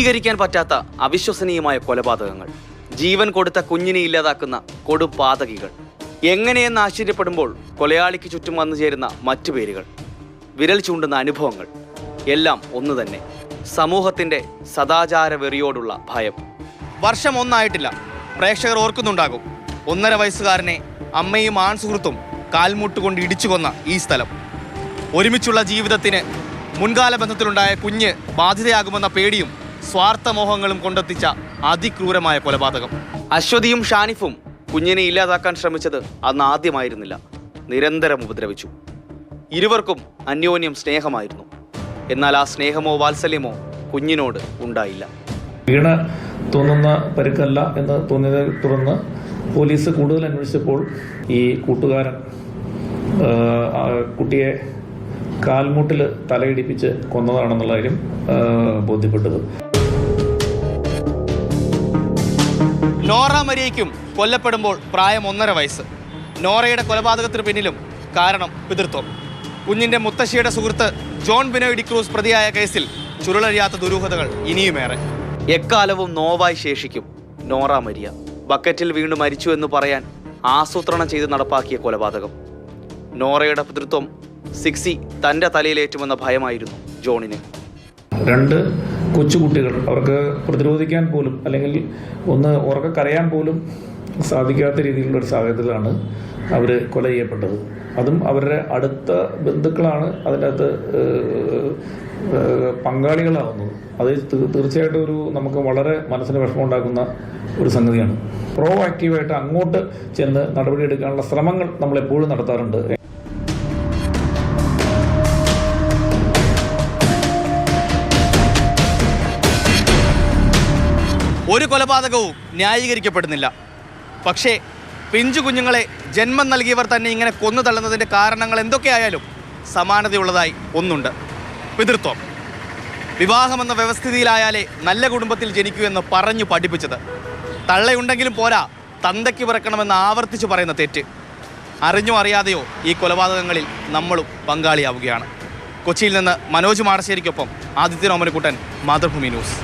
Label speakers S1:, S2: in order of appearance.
S1: നീതീകരിക്കാൻ പറ്റാത്ത അവിശ്വസനീയമായ കൊലപാതകങ്ങൾ, ജീവൻ കൊടുത്ത കുഞ്ഞിനെ ഇല്ലാതാക്കുന്ന കൊടുപാതകികൾ, എങ്ങനെയെന്ന് ആശ്ചര്യപ്പെടുമ്പോൾ കൊലയാളിക്ക് ചുറ്റും വന്നു ചേരുന്ന മറ്റു പേരുകൾ, വിരൽ ചൂണ്ടുന്ന അനുഭവങ്ങൾ, എല്ലാം ഒന്നു തന്നെ: സമൂഹത്തിന്റെ സദാചാര വെറിയോടുള്ള ഭയം. വർഷം ഒന്നായിട്ടില്ല. പ്രേക്ഷകർ ഓർക്കുന്നുണ്ടാകും, 1.5 വയസ്സുകാരനെ അമ്മയും ആൺസുഹൃത്തും കാൽമുട്ടുകൊണ്ട് ഇടിച്ചു കൊന്ന ഈ സ്ഥലം. ഒരുമിച്ചുള്ള ജീവിതത്തിന് മുൻകാല ബന്ധത്തിലുണ്ടായ കുഞ്ഞ് ബാധിതയാകുമെന്ന പേടിയും സ്വാർത്ഥമോഹങ്ങളും കൊണ്ടെത്തിച്ച അതിക്രൂരമായ കൊലപാതകം. അശ്വതിയും ഷാനിഫും കുഞ്ഞിനെ ഇല്ലാതാക്കാൻ ശ്രമിച്ചത് അന്ന് ആദ്യമായിരുന്നില്ല. നിരന്തരം ഉപദ്രവിച്ചു. ഇരുവർക്കും അന്യോന്യം സ്നേഹമായിരുന്നു. എന്നാൽ ആ സ്നേഹമോ വാത്സല്യമോ കുഞ്ഞിനോട് ഉണ്ടായില്ല.
S2: വീണ തോന്നുന്ന പരിക്കല്ല എന്ന് തോന്നിയതിനെ തുടർന്ന് പോലീസ് കൂടുതൽ അന്വേഷിച്ചപ്പോൾ ഈ കൂട്ടുകാരൻ കുട്ടിയെ കാൽമുട്ടിൽ തലയിടിപ്പിച്ച് കൊന്നതാണെന്നുള്ള കാര്യം ബോധ്യപ്പെട്ടത്.
S1: നോറ മരിയയ്ക്കും കൊല്ലപ്പെടുമ്പോൾ പ്രായം 1.5 വയസ്സ്. നോറയുടെ കൊലപാതകത്തിന് പിന്നിലും കാരണം പിതൃത്വം. കുഞ്ഞിന്റെ മുത്തശ്ശിയുടെ സുഹൃത്ത് ജോൺ ബിനോയ് ഡിക്രൂസ് പ്രതിയായ കേസിൽ ചുരുളഴിയാത്ത ദുരൂഹതകൾ ഇനിയുമേറെ. എക്കാലവും നോവായി ശേഷിക്കും നോറ മരിയ. ബക്കറ്റിൽ വീണ് മരിച്ചു എന്ന് പറയാൻ ആസൂത്രണം ചെയ്ത് നടപ്പാക്കിയ കൊലപാതകം. നോറയുടെ പിതൃത്വം സിക്സി തൻ്റെ തലയിലേറ്റുമെന്ന ഭയമായിരുന്നു ജോണിന്.
S2: 2 കൊച്ചുകുട്ടികൾ, അവർക്ക് പ്രതിരോധിക്കാൻ പോലും അല്ലെങ്കിൽ ഒന്ന് ഉറക്കെ കരയാൻ പോലും സാധിക്കാത്ത രീതിയിലുള്ള ഒരു സാഹചര്യത്തിലാണ് അവർ കൊല ചെയ്യപ്പെട്ടത്. അതും അവരുടെ അടുത്ത ബന്ധുക്കളാണ് അതിൻ്റെ അകത്ത് പങ്കാളികളാവുന്നത്. അത് തീർച്ചയായിട്ടും നമുക്ക് വളരെ മനസ്സിന് വിഷമമുണ്ടാക്കുന്ന ഒരു സംഗതിയാണ്. പ്രോ ആക്റ്റീവായിട്ട് അങ്ങോട്ട് ചെന്ന് നടപടിയെടുക്കാനുള്ള ശ്രമങ്ങൾ നമ്മൾ എപ്പോഴും നടത്താറുണ്ട്.
S1: ഒരു കൊലപാതകവും ന്യായീകരിക്കപ്പെടുന്നില്ല. പക്ഷേ പിഞ്ചു കുഞ്ഞുങ്ങളെ ജന്മം നൽകിയവർ തന്നെ ഇങ്ങനെ കൊന്നു തള്ളുന്നതിൻ്റെ കാരണങ്ങൾ എന്തൊക്കെയായാലും സമാനതയുള്ളതായി ഒന്നുണ്ട്: പിതൃത്വം. വിവാഹമെന്ന വ്യവസ്ഥിതിയിലായാലേ നല്ല കുടുംബത്തിൽ ജനിക്കൂ എന്ന് പറഞ്ഞു പഠിപ്പിച്ചത്. തള്ളയുണ്ടെങ്കിലും പോരാ, തന്തയ്ക്ക് പിറക്കണമെന്ന് ആവർത്തിച്ചു പറയുന്ന തെറ്റ്. അറിഞ്ഞോ അറിയാതെയോ ഈ കൊലപാതകങ്ങളിൽ നമ്മളും പങ്കാളിയാവുകയാണ്. കൊച്ചിയിൽ നിന്ന് മനോജ് മാടശ്ശേരിക്കൊപ്പം ആദിത്യൻ ഓമനക്കുട്ടൻ, മാതൃഭൂമി ന്യൂസ്.